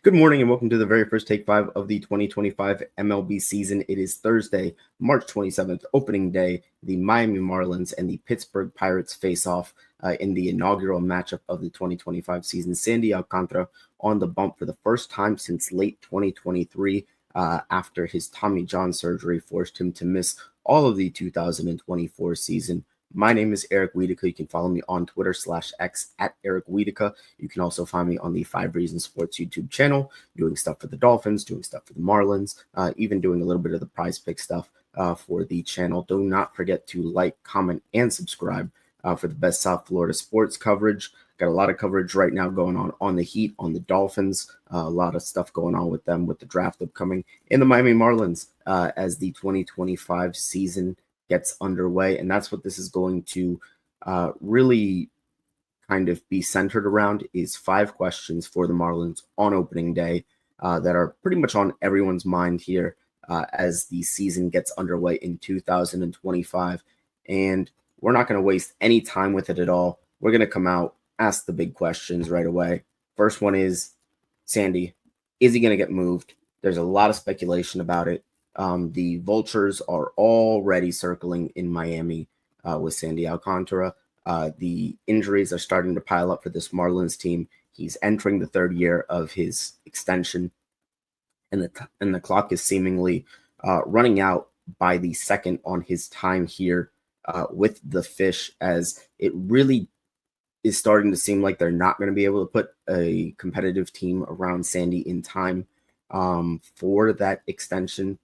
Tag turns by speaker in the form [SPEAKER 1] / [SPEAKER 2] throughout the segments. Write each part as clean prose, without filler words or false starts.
[SPEAKER 1] Good morning and welcome to the very first Take 5 of the 2025 MLB season. It is Thursday, March 27th, opening day. The Miami Marlins and the Pittsburgh Pirates face off in the inaugural matchup of the 2025 season. Sandy Alcantara on the bump for the first time since late 2023 after his Tommy John surgery forced him to miss all of the 2024 season. My name is Eric Wiedeke. You can follow me on Twitter /X at Eric Wiedeke. You can also find me on the 5 Reasons Sports YouTube channel, doing stuff for the Dolphins, doing stuff for the Marlins, even doing a little bit of the Prize Pick stuff for the channel. Do not forget to like, comment, and subscribe for the best South Florida sports coverage. Got a lot of coverage right now going on the Heat, on the Dolphins, a lot of stuff going on with them with the draft upcoming, and the Miami Marlins as the 2025 season gets underway. And that's what this is going to really kind of be centered around, is 5 questions for the Marlins on opening day that are pretty much on everyone's mind here as the season gets underway in 2025. And we're not going to waste any time with it at all. We're going to come out, ask the big questions right away. First one is, Sandy, is he going to get moved? There's a lot of speculation about it. The vultures are already circling in Miami with Sandy Alcantara. The injuries are starting to pile up for this Marlins team. He's entering the 3rd year of his extension, and the clock is seemingly running out by the second on his time here with the Fish, as it really is starting to seem like they're not going to be able to put a competitive team around Sandy in time for that extension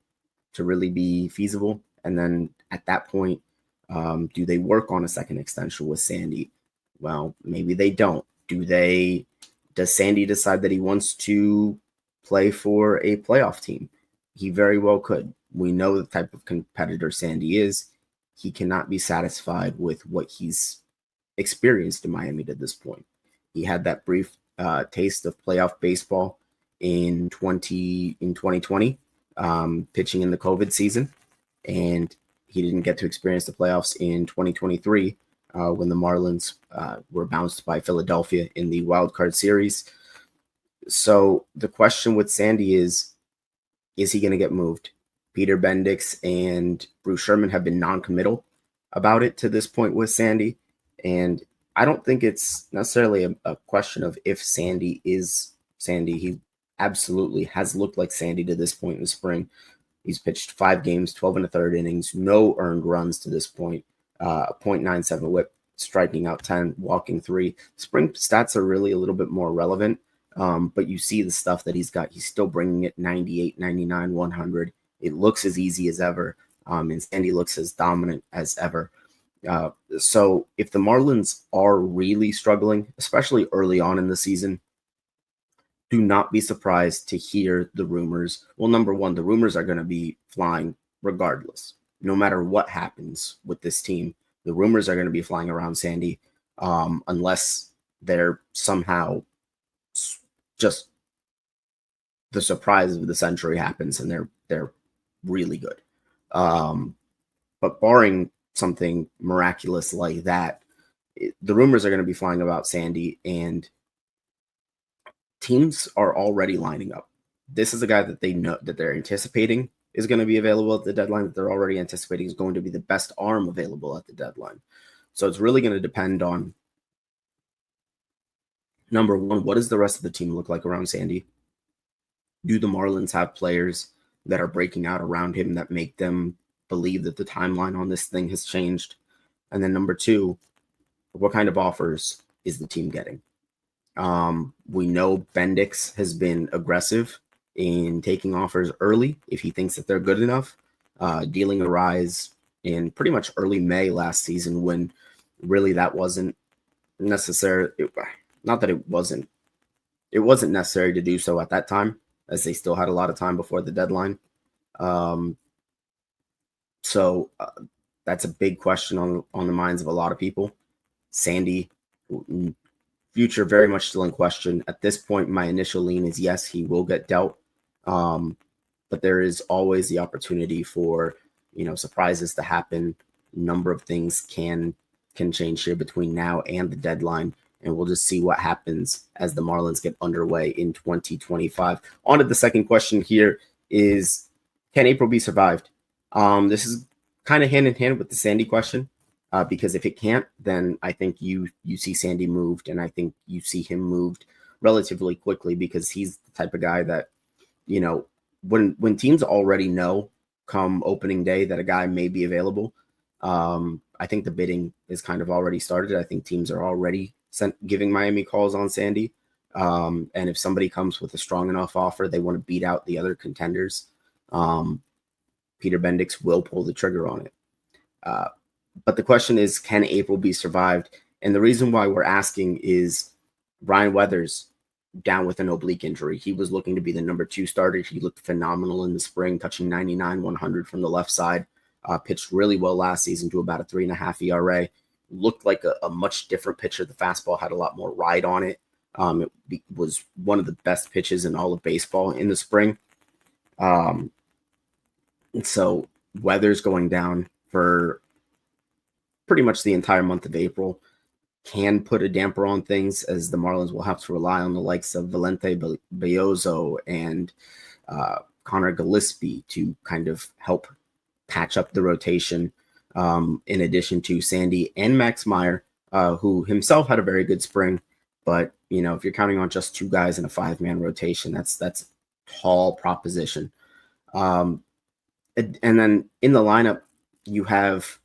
[SPEAKER 1] to really be feasible. And then at that point, do they work on a second extension with Sandy? Well, maybe they don't. Does Sandy decide that he wants to play for a playoff team? He very well could. We know the type of competitor Sandy is. He cannot be satisfied with what he's experienced in Miami to this point. He had that brief taste of playoff baseball in 2020. Pitching in the COVID season, and he didn't get to experience the playoffs in 2023 when the Marlins were bounced by Philadelphia in the wild card series. So the question with Sandy is he going to get moved? Peter Bendix and Bruce Sherman have been non-committal about it to this point with Sandy, and I don't think it's necessarily a question of if Sandy is Sandy. He absolutely has looked like Sandy to this point in the spring. He's pitched 5 games, 12 1/3 innings, no earned runs to this point, a .97 whip, striking out 10, walking 3. Spring stats are really a little bit more relevant, but you see the stuff that he's got. He's still bringing it 98, 99, 100. It looks as easy as ever, and Sandy looks as dominant as ever. So if the Marlins are really struggling, especially early on in the season, do not be surprised to hear the rumors. Well, number one, the rumors are going to be flying regardless. No matter what happens with this team, the rumors are going to be flying around Sandy unless they're somehow just the surprise of the century happens and they're really good. But barring something miraculous like that, the rumors are going to be flying about Sandy, and teams are already lining up. This is a guy that they know that they're anticipating is going to be available at the deadline, that they're already anticipating is going to be the best arm available at the deadline. So it's really going to depend on, number one, what does the rest of the team look like around Sandy? Do the Marlins have players that are breaking out around him that make them believe that the timeline on this thing has changed? And then number 2, what kind of offers is the team getting? We know Bendix has been aggressive in taking offers early if he thinks that they're good enough, dealing a rise in pretty much early May last season, when really that wasn't necessary. Not that it wasn't necessary to do so at that time, as they still had a lot of time before the deadline. So that's a big question on the minds of a lot of people. Sandy, future very much still in question. At this point, my initial lean is yes, he will get dealt. But there is always the opportunity for, surprises to happen. A number of things can change here between now and the deadline. and we'll just see what happens as the Marlins get underway in 2025. On to the second question here is, can April be survived? This is kind of hand in hand with the Sandy question, because if it can't, then I think you see Sandy moved, and I think you see him moved relatively quickly, because he's the type of guy that, when teams already know come opening day that a guy may be available, I think the bidding is kind of already started. I think teams are already giving Miami calls on Sandy. And if somebody comes with a strong enough offer, they want to beat out the other contenders, Peter Bendix will pull the trigger on it. But the question is, can April be survived? And the reason why we're asking is Ryan Weathers down with an oblique injury. He was looking to be the number 2 starter. He looked phenomenal in the spring, touching 99, 100 from the left side. Pitched really well last season to about a 3.5 ERA. Looked like a much different pitcher. The fastball had a lot more ride on it. It was one of the best pitches in all of baseball in the spring. So Weathers going down for pretty much the entire month of April can put a damper on things, as the Marlins will have to rely on the likes of Valente Belloso and Connor Gillespie to kind of help patch up the rotation, in addition to Sandy and Max Meyer, who himself had a very good spring. But, if you're counting on just 2 guys in a 5-man rotation, that's a tall proposition. And then in the lineup, you have,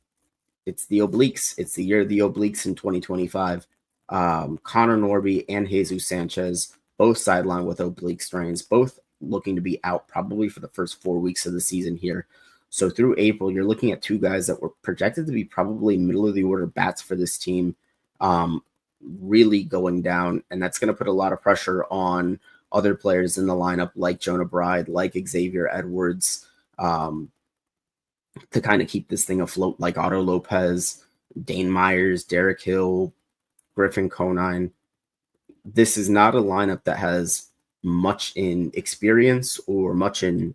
[SPEAKER 1] it's the obliques. It's the year of the obliques in 2025. Connor Norby and Jesus Sanchez, both sidelined with oblique strains, both looking to be out probably for the first 4 weeks of the season here. So through April, you're looking at 2 guys that were projected to be probably middle of the order bats for this team, really going down. And that's going to put a lot of pressure on other players in the lineup, like Jonah Bride, like Xavier Edwards, to kind of keep this thing afloat, like Otto Lopez, Dane Myers, Derek Hill, Griffin Conine. This is not a lineup that has much in experience or much in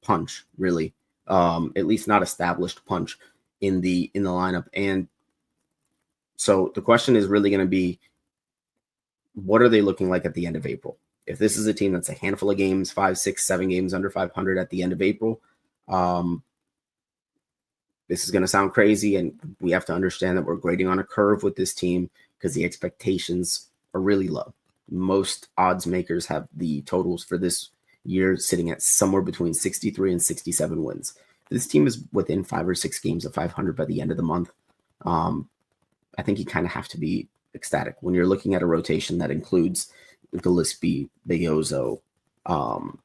[SPEAKER 1] punch, really. At least not established punch in the lineup. And so the question is really going to be, what are they looking like at the end of April? If this is a team that's a handful of games, 5, 6, 7 games under 500 at the end of April, this is going to sound crazy, and we have to understand that we're grading on a curve with this team because the expectations are really low. Most odds makers have the totals for this year sitting at somewhere between 63 and 67 wins. This team is within 5 or 6 games of 500 by the end of the month. I think you kind of have to be ecstatic when you're looking at a rotation that includes Gillespie, Belloso, and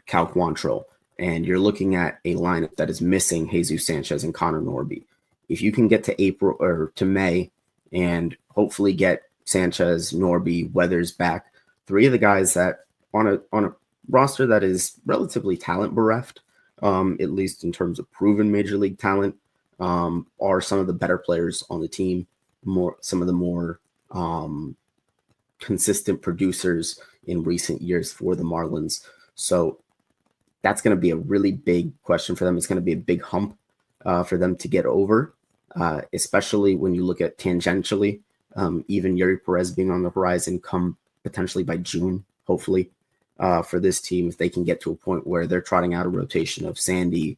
[SPEAKER 1] Cal Quantrill, and you're looking at a lineup that is missing Jesus Sanchez and Connor Norby. If you can get to April or to May and hopefully get Sanchez, Norby, Weathers back, 3 of the guys that on a roster that is relatively talent bereft, at least in terms of proven major league talent, are some of the better players on the team, some of the more consistent producers in recent years for the Marlins. So that's going to be a really big question for them. It's going to be a big hump for them to get over, especially when you look at tangentially, even Yuri Perez being on the horizon come potentially by June, hopefully, for this team, if they can get to a point where they're trotting out a rotation of Sandy,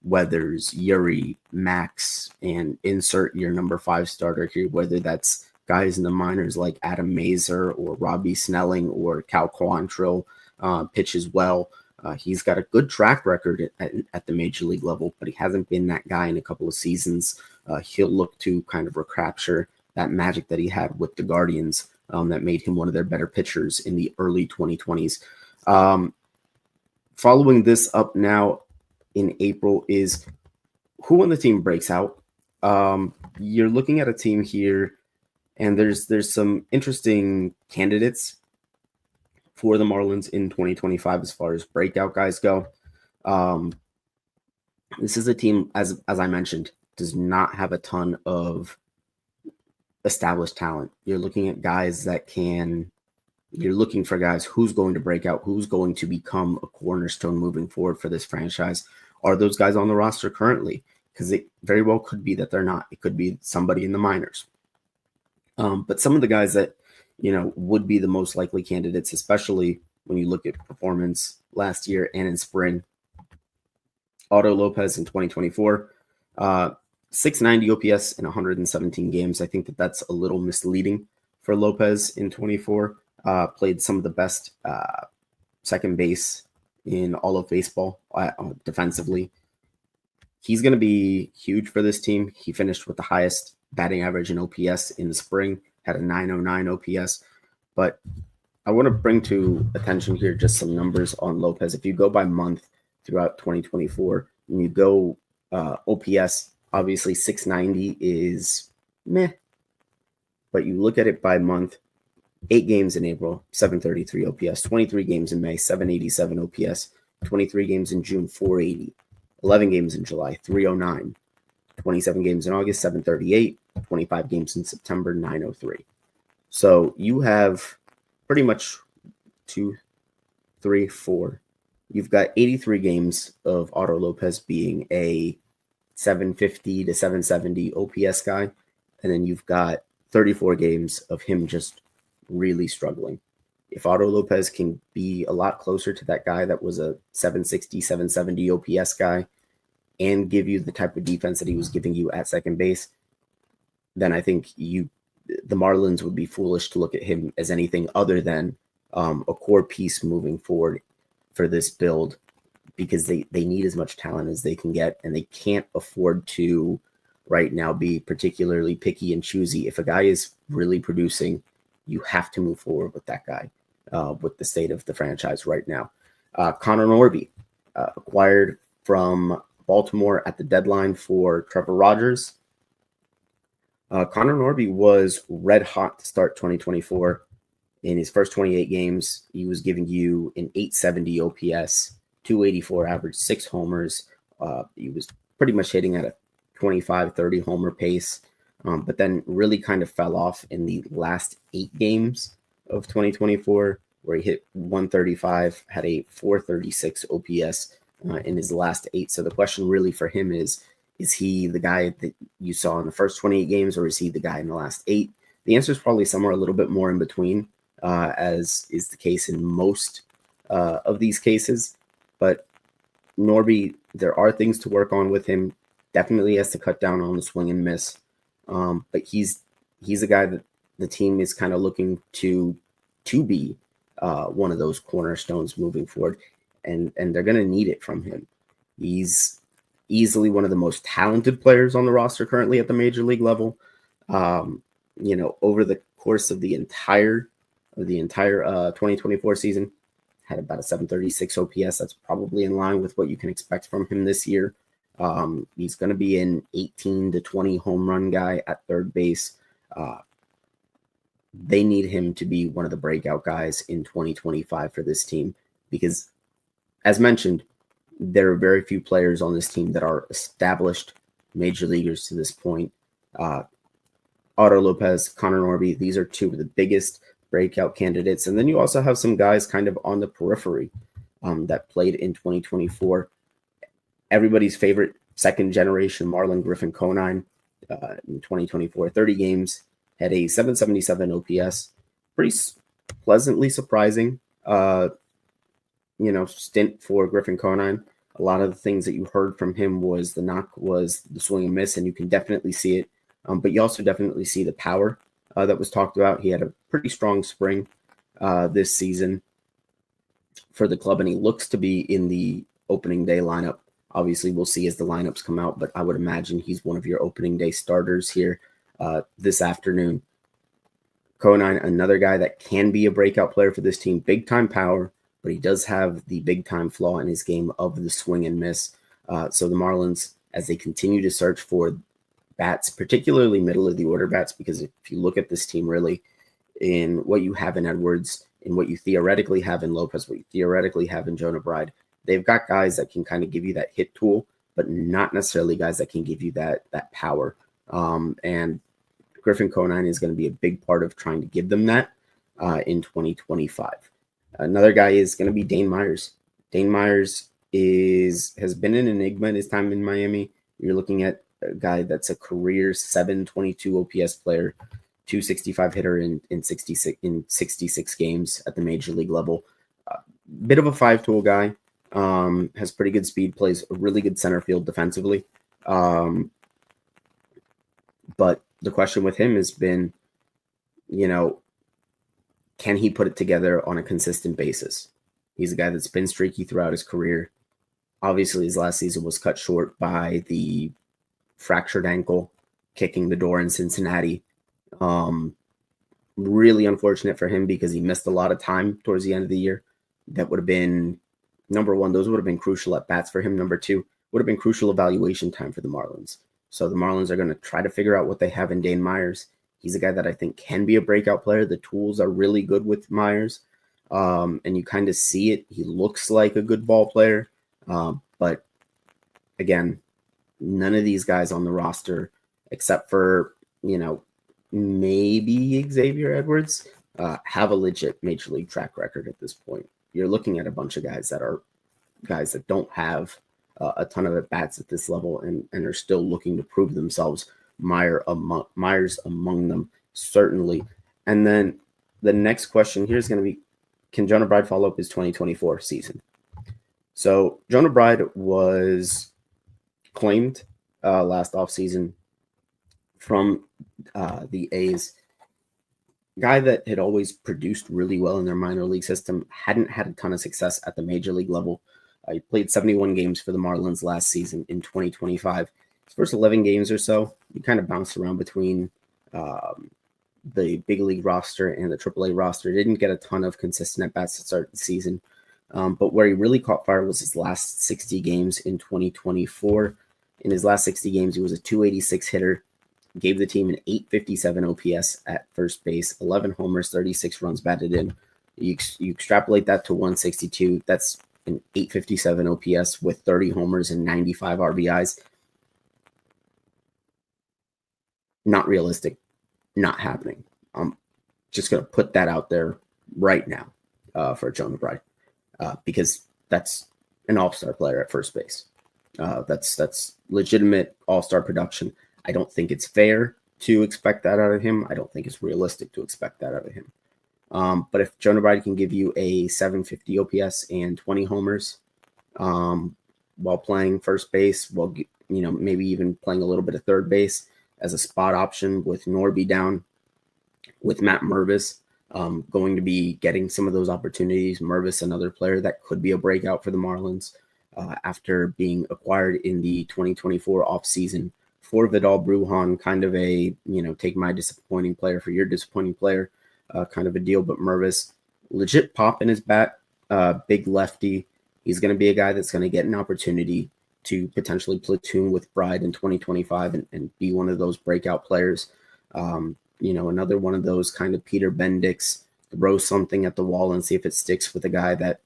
[SPEAKER 1] Weathers, Yuri, Max, and insert your number 5 starter here, whether that's guys in the minors like Adam Mazer or Robbie Snelling or Cal Quantrill pitches well. He's got a good track record at the major league level, but he hasn't been that guy in a couple of seasons. He'll look to kind of recapture that magic that he had with the Guardians that made him one of their better pitchers in the early 2020s. Following this up now in April is who on the team breaks out. You're looking at a team here, and there's some interesting candidates for the Marlins in 2025 as far as breakout guys go. This is a team, as I mentioned, does not have a ton of established talent. You're looking at guys you're looking for guys who's going to break out, who's going to become a cornerstone moving forward for this franchise. Are those guys on the roster currently? Because it very well could be that they're not. It could be somebody in the minors. But some of the guys that, would be the most likely candidates, especially when you look at performance last year and in spring. Otto Lopez in 2024, 690 OPS in 117 games. I think that's a little misleading for Lopez in 24. Played some of the best second base in all of baseball defensively. He's going to be huge for this team. He finished with the highest batting average in OPS in the spring, had a 909 OPS. But I want to bring to attention here just some numbers on Lopez. If you go by month throughout 2024, and you go OPS, obviously 690 is meh. But you look at it by month, 8 games in April, 733 OPS, 23 games in May, 787 OPS, 23 games in June, 480, 11 games in July, 309, 27 games in August, 738, 25 games in September, 903. So you have pretty much 2, 3, 4. You've got 83 games of Otto Lopez being a 750 to 770 OPS guy. And then you've got 34 games of him just really struggling. If Otto Lopez can be a lot closer to that guy that was a 760, 770 OPS guy and give you the type of defense that he was giving you at second base, then I think the Marlins would be foolish to look at him as anything other than a core piece moving forward for this build, because they need as much talent as they can get, and they can't afford to right now be particularly picky and choosy. If a guy is really producing, you have to move forward with that guy with the state of the franchise right now. Connor Norby, acquired from Baltimore at the deadline for Trevor Rogers. Connor Norby was red hot to start 2024. In his first 28 games, he was giving you an 870 OPS, 284 average, 6 homers. He was pretty much hitting at a 25, 30 homer pace, but then really kind of fell off in the last 8 games of 2024, where he hit 135, had a 436 OPS in his last 8. So the question really for him is he the guy that you saw in the first 28 games, or is he the guy in the last 8? The answer is probably somewhere a little bit more in between, as is the case in most of these cases. But Norby, there are things to work on with him. Definitely has to cut down on the swing and miss. But he's a guy that the team is kind of looking to be one of those cornerstones moving forward, and they're going to need it from him. He's easily one of the most talented players on the roster currently at the major league level. Over the course of the entire 2024 season, had about a 736 OPS. That's probably in line with what you can expect from him this year. He's going to be an 18 to 20 home run guy at third base. They need him to be one of the breakout guys in 2025 for this team, because, as mentioned, there are very few players on this team that are established major leaguers to this point. Otto Lopez, Connor Norby, these are 2 of the biggest breakout candidates. And then you also have some guys kind of on the periphery that played in 2024. Everybody's favorite second generation Marlin Griffin Conine in 2024, 30 games, had a 777 OPS. Pretty pleasantly surprising, stint for Griffin Conine. A lot of the things that you heard from him was the swing and miss, and you can definitely see it. But you also definitely see the power that was talked about. He had a pretty strong spring this season for the club, and he looks to be in the opening day lineup. Obviously, we'll see as the lineups come out, but I would imagine he's one of your opening day starters here this afternoon. Conine, another guy that can be a breakout player for this team. Big-time power, but he does have the big-time flaw in his game of the swing and miss. So the Marlins, as they continue to search for bats, particularly middle-of-the-order bats, because if you look at this team really in what you have in Edwards, in what you theoretically have in Lopez, what you theoretically have in Jonah Bride, they've got guys that can kind of give you that hit tool, but not necessarily guys that can give you that power. And Griffin Conine is going to be a big part of trying to give them that in 2025. Another guy is going to be Dane Myers. Dane Myers has been an enigma in his time in Miami. You're looking at a guy that's a career 722 OPS player, .265 hitter in 66 games at the major league level. Bit of a 5-tool guy. Has pretty good speed, plays a really good center field defensively. But the question with him has been, can he put it together on a consistent basis? He's a guy that's been streaky throughout his career. Obviously, his last season was cut short by the fractured ankle kicking the door in Cincinnati. Really unfortunate for him because he missed a lot of time towards the end of the year. That would have been, number one, those would have been crucial at bats for him. Number two, would have been crucial evaluation time for the Marlins. So the Marlins are going to try to figure out what they have in Dane Myers. He's a guy that I think can be a breakout player. The tools are really good with Myers, and you kind of see it. He looks like a good ball player, but again, none of these guys on the roster, except for, maybe Xavier Edwards, have a legit major league track record at this point. You're looking at a bunch of guys that don't have a ton of at-bats at this level and are still looking to prove themselves. Myers among them, certainly. And then the next question here is going to be, can Jonah Bride follow up his 2024 season? So Jonah Bride was claimed last offseason from the A's. Guy that had always produced really well in their minor league system, hadn't had a ton of success at the major league level. He played 71 games for the Marlins last season in 2025. His first 11 games or so, he kind of bounced around between the big league roster and the AAA roster. Didn't get a ton of consistent at-bats to start the season. But where he really caught fire was his last 60 games in 2024. In his last 60 games, he was a .286 hitter, gave the team an .857 OPS at first base, 11 homers, 36 runs batted in. You extrapolate that to 162, that's an .857 OPS with 30 homers and 95 RBIs. Not realistic, not happening. I'm just going to put that out there right now for Jonah Bride because that's an all-star player at first base. That's legitimate all-star production. I don't think it's fair to expect that out of him. I don't think it's realistic to expect that out of him. But if Jonah Bride can give you a .750 OPS and 20 homers while playing first base, maybe even playing a little bit of third base as a spot option with Norby down, with Matt Mervis going to be getting some of those opportunities. Mervis, another player that could be a breakout for the Marlins after being acquired in the 2024 offseason for Vidal Brujan, kind of a, take my disappointing player for your disappointing player kind of a deal. But Mervis, legit pop in his bat, big lefty. He's going to be a guy that's going to get an opportunity to potentially platoon with Bride in 2025 and be one of those breakout players. Another one of those kind of Peter Bendix, throw something at the wall and see if it sticks with a guy that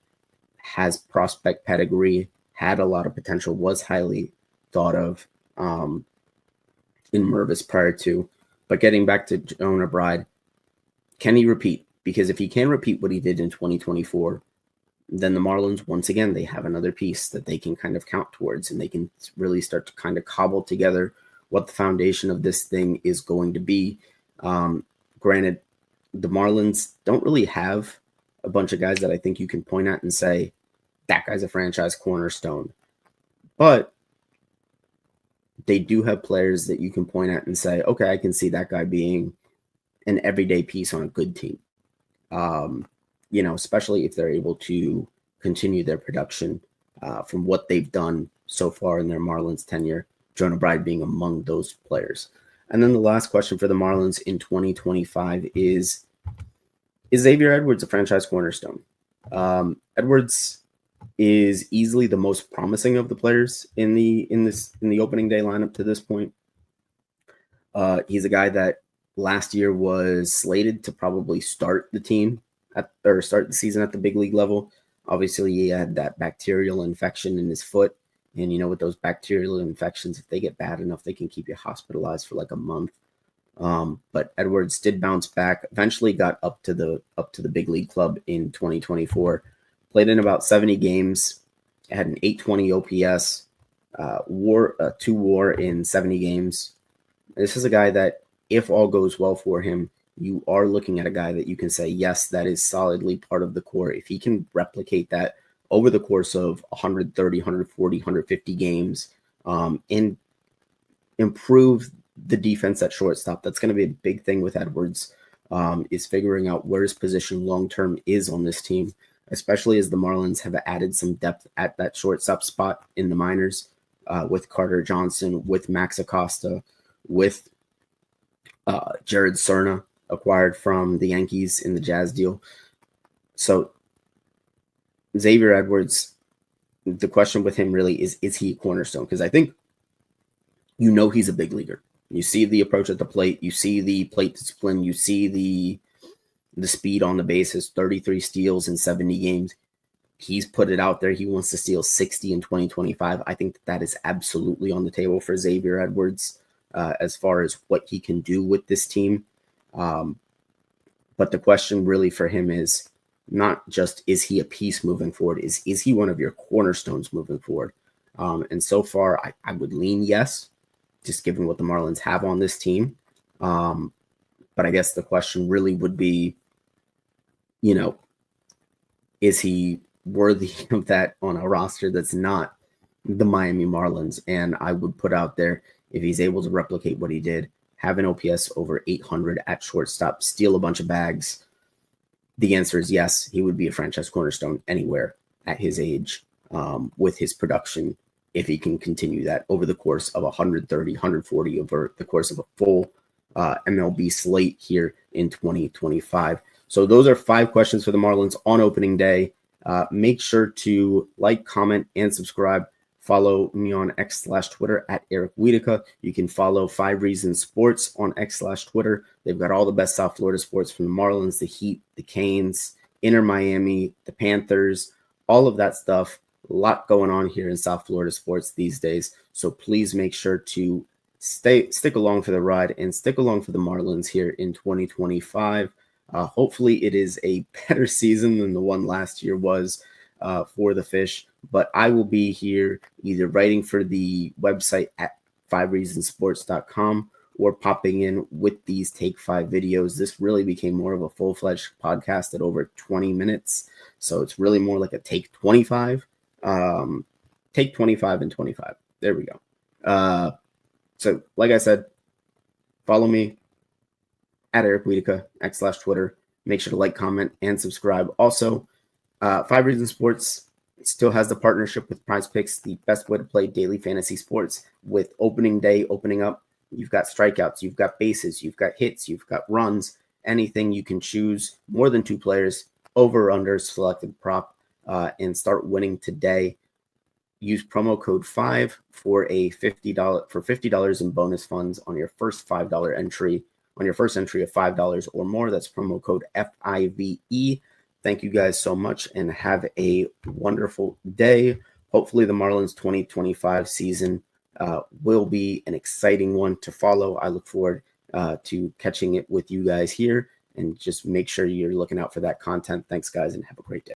[SPEAKER 1] has prospect pedigree, had a lot of potential, was highly thought of in Mervis prior to. But getting back to Jonah Bride, can he repeat? Because if he can repeat what he did in 2024, then the Marlins, once again, they have another piece that they can kind of count towards, and they can really start to kind of cobble together what the foundation of this thing is going to be. Granted, the Marlins don't really have a bunch of guys that I think you can point at and say, that guy's a franchise cornerstone. But they do have players that you can point at and say, okay, I can see that guy being an everyday piece on a good team. Especially if they're able to continue their production from what they've done so far in their Marlins tenure, Jonah Bride being among those players. And then the last question for the Marlins in 2025 is Xavier Edwards a franchise cornerstone? Edwards is easily the most promising of the players in the opening day lineup to this point. He's a guy that last year was slated to probably start the season at the big league level. Obviously, he had that bacterial infection in his foot. And, with those bacterial infections, if they get bad enough, they can keep you hospitalized for like a month. But Edwards did bounce back, eventually got up to the big league club in 2024, played in about 70 games, had an .820 OPS, 2 WAR in 70 games. This is a guy that if all goes well for him, you are looking at a guy that you can say, yes, that is solidly part of the core. If he can replicate that over the course of 130, 140, 150 games, and improve the defense at shortstop, that's going to be a big thing with Edwards, is figuring out where his position long-term is on this team, especially as the Marlins have added some depth at that shortstop spot in the minors, with Carter Johnson, with Max Acosta, with Jared Cerna, acquired from the Yankees in the Jazz deal. So Xavier Edwards, the question with him really is he a cornerstone? Because I think he's a big leaguer. You see the approach at the plate. You see the plate discipline. You see the speed on the bases, 33 steals in 70 games. He's put it out there. He wants to steal 60 in 2025. I think that is absolutely on the table for Xavier Edwards as far as what he can do with this team. But the question really for him is not just, is he a piece moving forward? Is he one of your cornerstones moving forward? And so far, I would lean yes, just given what the Marlins have on this team. But I guess the question really would be, is he worthy of that on a roster that's not the Miami Marlins? And I would put out there, if he's able to replicate what he did, have an OPS over 800 at shortstop, steal a bunch of bags, the answer is yes, he would be a franchise cornerstone anywhere at his age, with his production, if he can continue that over the course of 130, 140, over the course of a full MLB slate here in 2025. So those are 5 questions for the Marlins on opening day. Make sure to like, comment, and subscribe. Follow me on X/Twitter at Eric Wiedeke. You can follow 5 Reasons Sports on X/Twitter. They've got all the best South Florida sports from the Marlins, the Heat, the Canes, Inter Miami, the Panthers, all of that stuff. A lot going on here in South Florida sports these days. So please make sure to stick along for the ride and stick along for the Marlins here in 2025. Hopefully it is a better season than the one last year was for the Fish. But I will be here either writing for the website at 5reasonsports.com or popping in with these Take 5 videos. This really became more of a full-fledged podcast at over 20 minutes. So it's really more like a Take 25. Take 25 and 25. There we go. So like I said, follow me at Eric Wiedeke, X/Twitter. Make sure to like, comment, and subscribe. Also, 5 Reasons Sports still has the partnership with Prize Picks, the best way to play daily fantasy sports. With opening day opening up, you've got strikeouts, you've got bases, you've got hits, you've got runs, anything you can choose. More than 2 players, over under selected prop, and start winning today. Use promo code 5 for $50 in bonus funds on your first $5 entry. On your first entry of $5 or more, that's promo code FIVE. Thank you guys so much and have a wonderful day. Hopefully the Marlins 2025 season will be an exciting one to follow. I look forward to catching it with you guys here, and just make sure you're looking out for that content. Thanks, guys, and have a great day.